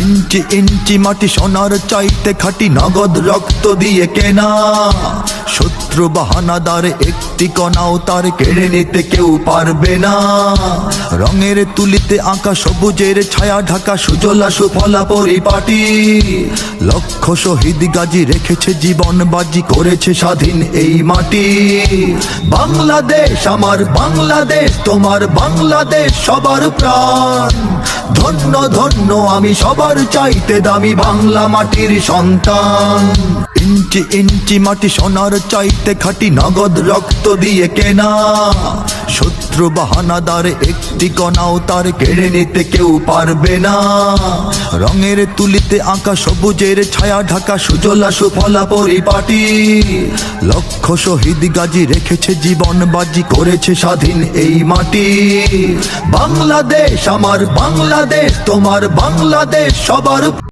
ইঞ্চি ইঞ্চি মাটি সোনার চাইতে খাঁটি, নগদ রক্ত দিয়ে কেনা। শত্রু বাহানাদার একটি কণাও তার কেড়ে নিতে কেউ পারবে না। রঙের তুলিতে আঁকা সবুজের ছায়া ঢাকা সুজলা সুফলা পরিপাটি। লক্ষ শহীদ গাজী রেখেছে জীবন বাজি, করেছে স্বাধীন এই মাটি। বাংলাদেশ আমার বাংলাদেশ, তোমার বাংলাদেশ সবার প্রাণ। ধন্য ধন্য আমি সবার চাইতে দামি বাংলা মাটির সন্তান। ইঞ্চি ইঞ্চি মাটি সোনার চাইতে খাঁটি, নগদ রক্ত দিয়ে কেনা। শত্রু বাহানাদার একটি কণাও তার কেড়ে নিতে কেউ পারবে না। রঙের তুলিতে আঁকা সবুজের ছায়া ঢাকা সুজলা সুফলা পরিপাটি। লক্ষ শহীদ গাজী রেখেছে জীবন বাজি, করেছে স্বাধীন এই মাটি। বাংলাদেশ আমার বাংলাদেশ, তোমার বাংলাদেশ সবার